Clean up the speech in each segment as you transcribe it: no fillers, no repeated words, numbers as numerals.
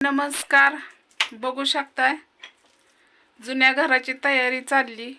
नमस्कार. बघू शकताय जुन्या घराची तयारी चालली.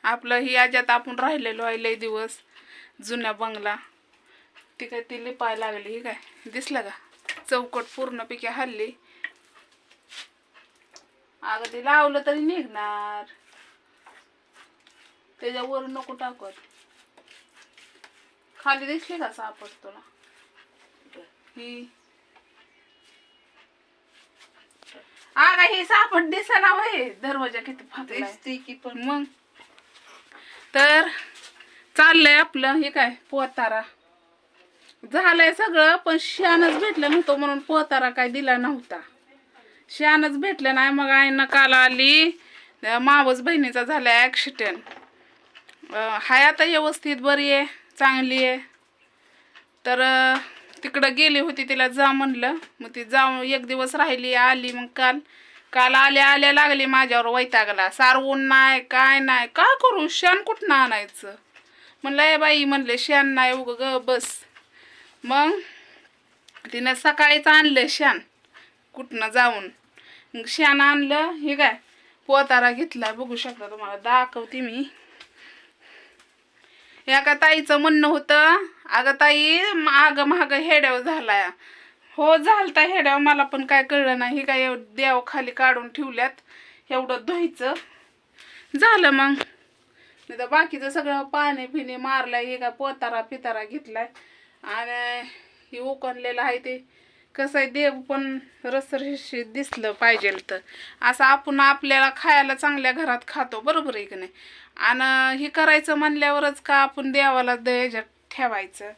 आपलं ही आज्यात आपण राहिलेलो आहे लय दिवस. जुना बंगला ती काय ती लिपाय लागली. ही काय दिसलं का? चौकट पूर्णपैकी हल्ली. अगं ते लावलं तरी निघणार, त्याच्यावर नको टाकत. खाली दिसली का सापड तुला? ही आगा ही सापड दिसना वय. दरवाजा किती फाटलाय की. पण मग तर चाललंय आपलं. हे काय पोतारा झालंय सगळं, पण शानच भेटलं नव्हतं म्हणून पोतारा काय दिला नव्हता. शानच भेटलं नाही. मग आईनं काल आली, मावस बहिणीचा झाला ॲक्सिडेंट. हाय आता व्यवस्थित, बरी आहे, चांगली आहे. तर तिकडं गेली होती, तिला जा म्हणलं. मग ती जाऊन एक दिवस राहिली, आली. मग काल आल्या लागली माझ्यावर वैतागला. सारवून नाही, काय नाही, का करू? शान कुठनं आणायचं म्हणलं. ए बाई म्हणले, शान नाही उग ग बस. मग तिनं सकाळीच आणलं शान कुठनं जाऊन. मग शान आणलं. हे काय पोतारा घेतला, बघू शकता, तुम्हाला दाखवते मी. एका ताईचं म्हणणं होतं, अगं ताई माग महाग हेड्याव झालाय. हो झालता हेड्याव, मला पण काय कळलं नाही. हे काय देव खाली काढून ठेवल्यात, एवढं धुईचं झालं. मग नाही तर बाकीचं सगळं पाणी पिणे मारलंय. हे काय पोतारा पितारा घेतलाय आणि हे उकणलेलं आहे. ते कसं आहे, देव पण रसरशीत दिसलं पाहिजे. तर असं आपण आपल्याला खायला चांगल्या घरात खातो, बरोबर आहे की नाही? आणि हे करायचं म्हणल्यावरच का आपण देवाला द्यायच्यात ठेवायचं.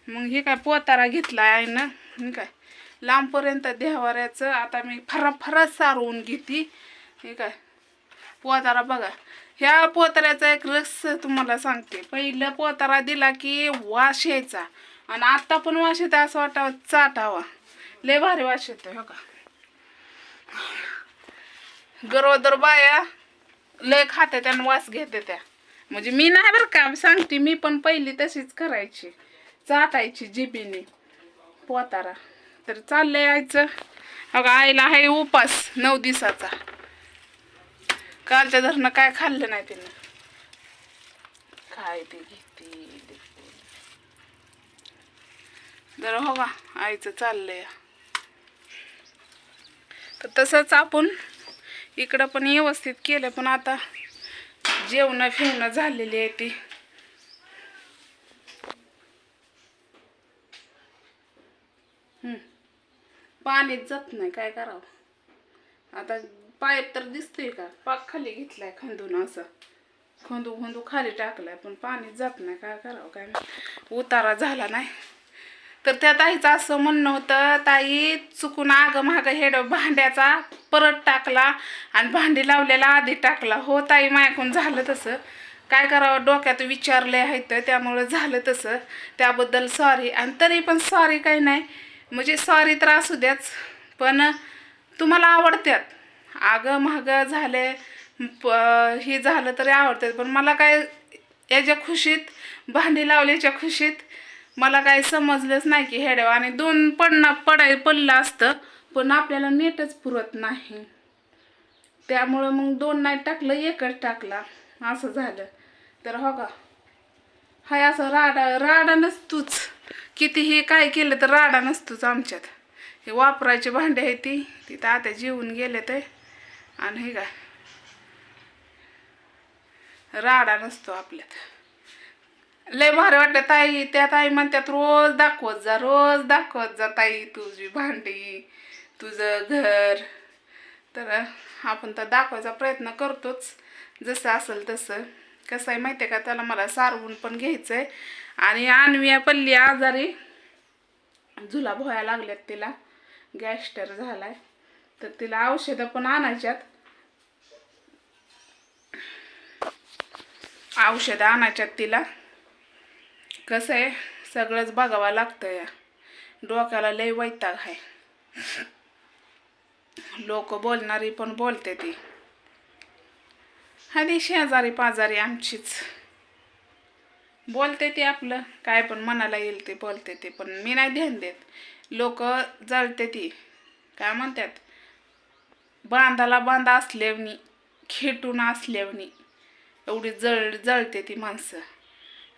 मग हे काय पोतारा घेतला आहे ना. हे काय लांबपर्यंत देवाऱ्याचं आता मी फराफरच सारवून घेते. हे काय पोतारा बघा. ह्या पोताऱ्याचा एक रहस्य तुम्हाला सांगते. पहिलं पोतारा दिला की वास यायचा, आणि आता पण वास येतं. असं वाटावं चाटावा, लय भारी वास येतो. हो का, गरोदर बाया लय खाते त्यानं वास घेते त्या. म्हणजे मी नाही बरं का सांगते, मी पण पहिली तशीच करायची, चाटायची जिबीने पोतारा. तर चाललंय यायचं. अगं आईला आहे उपास 9 दिवसाचा. कालच्या धरणं काय खाल्लं नाही तिनं. काय ते घेते जरा. हो का आईचं चाललंय. तर तसंच आपण इकडं पण व्यवस्थित केलं. पण आता जेवण फिरणं झालेली आहे ती. पाणीच जात नाही, काय करावं आता? पाईप तर दिसतोय का, पाक खाली घेतलाय खंदून, असं खंदू खाली टाकलाय, पण पाणीच जात नाही. काय करावं, काय उतारा झाला नाही. तर त्या ताईचं असं म्हणणं होतं, ताई चुकून आग महाग हेड भांड्याचा परत टाकला आणि भांडी लावलेला आधी टाकला. हो ताई, माझ्याकडून झालं तसं. काय करावं, डोक्यात विचारले आहे तर त्यामुळं झालं तसं. त्याबद्दल सॉरी. आणि तरी पण सॉरी काही नाही, म्हणजे सॉरी तर असू द्याच, पण तुम्हाला आवडत्यात. आगं महाग झाले हे झालं तरी आवडतात, पण मला काय याच्या खुशीत, भांडी लावल्याच्या खुशीत मला काय समजलंच नाही की हेड्याव. आणि 2 पडलं असतं, पण आपल्याला नेटच पुरत नाही. त्यामुळं मग 2 नाही टाकलं, 1च टाकला, असं झालं. तर हो का, हाय असं राडा नसतोच. कितीही काय केलं तर राडा नसतोच आमच्यात. हे वापरायची भांडी आहे ती तिथं आता जेवून गेले ते. आणि हे काय राडा नसतो आपल्यात. लय भारी वाटतं ताई. त्या ताई म्हणतात रोज दाखवत जा ताई तुझी भांडी, तुझं घर. तर आपण तर दाखवायचा प्रयत्न करतोच, जसं असेल तसं. कसं आहे माहिती आहे का, त्याला मला सारवून पण घ्यायचं आहे. आणि आणवी पल्ली आजारी, जुलाब व्हायला लागल्यात तिला, गॅस्टर झालाय. तर तिला औषधं पण आणायच्यात. औषधं आणायच्यात तिला. कसं आहे, सगळंच बघावं लागतं. या डोक्याला लय वैताग आहे. लोक बोलणारी पण बोलते ती. हदी शेजारी पाजारी आमचीच बोलते ती, आपलं काय पण मनाला येईल ते बोलते ती. पण मी नाही ध्यान देत. लोक जळते ती, काय म्हणतात, बांधाला बांधा असल्यावनी खेटून असल्यावनी एवढी जळते ती माणसं.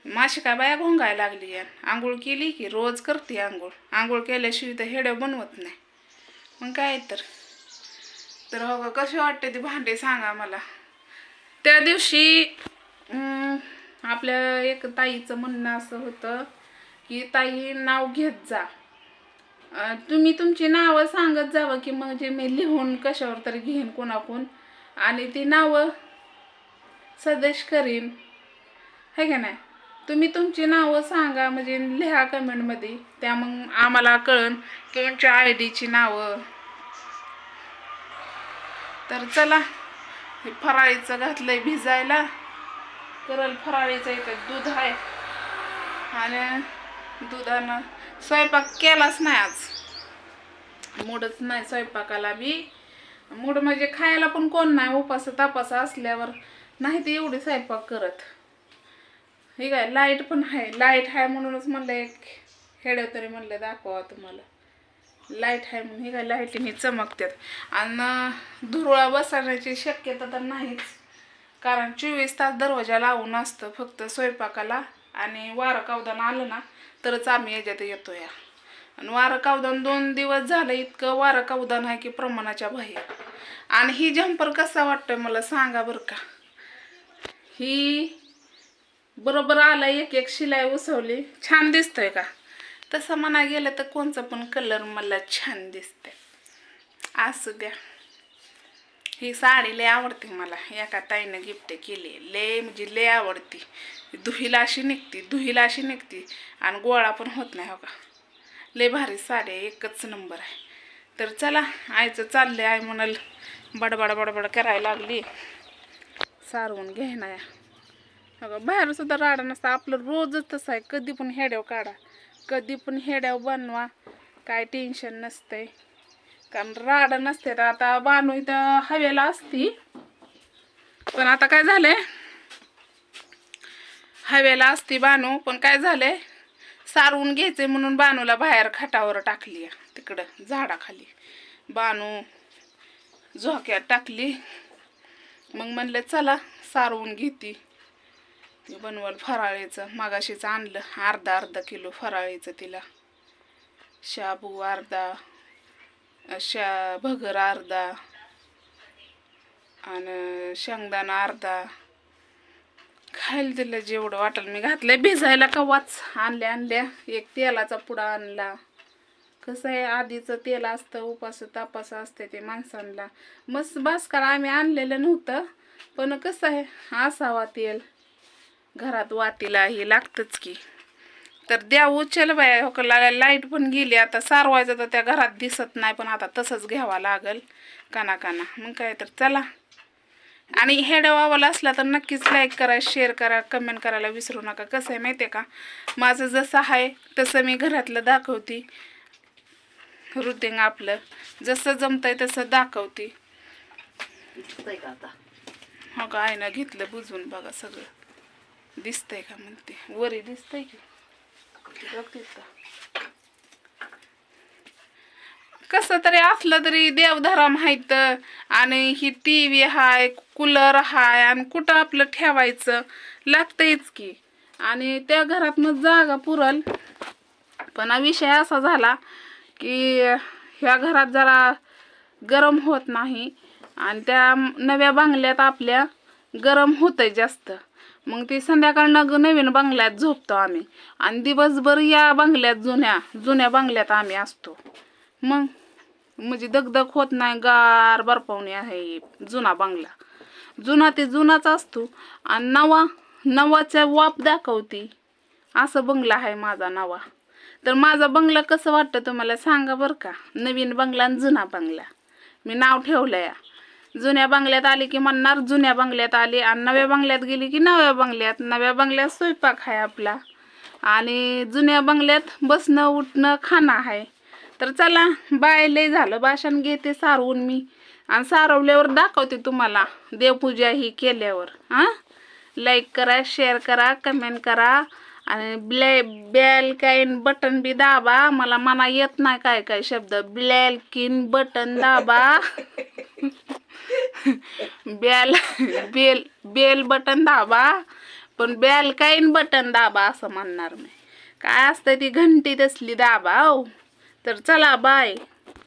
माशी काय बाया घोंगायला लागली आहे. आंघोळ केली की रोज करते आंघोळ केल्याशिवाय तर हेड्या बनवत नाही. मग काय तर हो का कशी वाटते ती भांडे सांगा मला. त्या दिवशी आपल्या एक ताईचं म्हणणं असं होतं की ताई नाव घेत जा. तुम्ही तुमची नावं सांगत जावं की म्हणजे मी लिहून कशावर तरी घेईन कोणाकून आणि ती नावं सदेश करीन, है का नाही. तुम्ही तुमची नावं सांगा म्हणजे लिहा कमेंटमध्ये, त्या मग आम्हाला कळन तुमच्या ID ची नावं. तर चला हे फराळीचं घातलंय भिजायला. करल फराळीचं इथं दूध आहे आणि दुधानं स्वयंपाक केलाच नाही आज. मूडच नाही स्वयंपाकाला बी. मूड म्हणजे खायला पण कोण नाही. उपास तापास असल्यावर नाही ते एवढी स्वयंपाक करत. हे काय लाईट पण आहे. लाईट आहे म्हणूनच म्हणलं एक हेड्या तरी म्हणलं दाखवा तुम्हाला. लाईट आहे म्हणून हे काय लाईटीने चमकतात. आणि धुरळा बसण्याची शक्यता तर नाहीच, कारण 24 तास दरवाजा लावून असतं फक्त स्वयंपाकाला. आणि वारं कावदान आलं ना तरच आम्ही याच्यात येतो या. आणि वारं कावदान 2 दिवस झालं इतकं वारं कावदान आहे की प्रमाणाच्या बाहेर. आणि ही जम्पर कसा वाटतोय मला सांगा बरं का. ही बरोबर आला एक शिलाई उसवली छान दिसतोय का. तसं म्हणा गेलं तर कोणचा पण कलर मला छान दिसते. असू द्या. ही साडी लय आवडते मला. एका ताईनं गिफ्ट केली. लय म्हणजे लय आवडती. दुहीला अशी निघती आणि गोळा पण होत नाही. हो का लय भारी साडी एकच नंबर आहे. तर चला आईचं चाललंय. आई म्हणाल बडबड करायला लागली. सारवून घेणार. हो का बाहेर सुद्धा राडा नसता. आपलं रोजच तसं आहे. कधी पण हेड्याव काढा, कधी पण हेड्याव बनवा, काय टेन्शन नसतंय. कारण राडा नसते. तर आता बानू इथं हवेला असती, पण आता काय झालंय हवेला असती बानू, पण काय झालंय सारवून घ्यायचंय म्हणून बानूला बाहेर खाटावर टाकली तिकडं झाडाखाली. बानू झोक्यात टाकली. मग म्हणलं चला सारवून घेती. ते बनवल फराळीचं. मागाशीच आणलं अर्धा किलो फराळीचं तिला. शाबू अर्धा, भगर अर्धा आणि शेंगदाणा अर्धा. खायला दिलं जेवढं वाटलं. मी घातलंय भिजायला कवाच. आणल्या एक तेलाचा पुडा आणला. कसं आहे आधीचं तेल असतं उपास तापास असते ते माणसांना मस्त बास करा. आम्ही आणलेलं नव्हतं, पण कसं आहे असावा तेल घरात वाटीला हे लागतंच की. तर द्या उचल बाया. हो लाईट पण गेली. आता सारवायचं तर त्या घरात दिसत नाही, पण आता तसंच घ्यावा लागल काना. मग काय तर चला. आणि हेड्या वावाला असला तर नक्कीच लाईक करा, शेअर करा, कमेंट करायला विसरू नका. कसं आहे माहिती आहे का, माझं जसं आहे तसं मी घरातलं दाखवते. रुटीन आपलं जसं जमतंय तसं दाखवते. हो का आईनं घेतलं बुजून बघा सगळं दिसतंय का म्हणते. वरी दिसतंय की बघतीत का. कसं तरी असलं तरी देवधरा माहित. आणि ही TV हाय, कूलर हाय, आणि कुठं आपलं ठेवायचं लागतंयच की. आणि त्या घरात मग जागा पुरल. पण विषय असा झाला की ह्या घरात जरा गरम होत नाही आणि त्या नव्या बंगल्यात आपल्या गरम होतंय जास्त. मग ती संध्याकाळनं नवीन बंगल्यात झोपतो आम्ही आणि दिवसभर या बंगल्यात जुन्या बंगल्यात आम्ही असतो. मग म्हणजे दगदग होत नाही. गार बर्फावणी आहे जुना बंगला. जुना ते जुनाच असतो आणि नवाच्या वाप दाखवती असं बंगला आहे माझा नवा. तर माझा बंगला कसं वाटतं तुम्हाला सांगा बरं का. नवीन बंगला आणि जुना बंगला मी नाव ठेवलंय. जुन्या बंगल्यात आली की म्हणणार जुन्या बंगल्यात आली, आणि नव्या बंगल्यात गेली की नव्या बंगल्यात. नव्या बंगल्यात स्वयंपाक आहे आपला आणि जुन्या बंगल्यात बसणं उठणं खाणं आहे. तर चला बाय. लय झालं भाषण घेते सारवून मी, आणि सारवल्यावर दाखवते तुम्हाला देवपूजा ही केल्यावर. लाईक करा, शेअर करा, कमेंट करा आणि बेल काईन बटन बी दाबा. मला मना येत नाही काय शब्द. ब्लॅकिन बटन दाबा. बेल बेल बेल बटन दाबा, पण बेल काईन बटन दाबा असं म्हणणार मी. काय असतं ती घंटी तसली दाबा. हो तर चला बाय.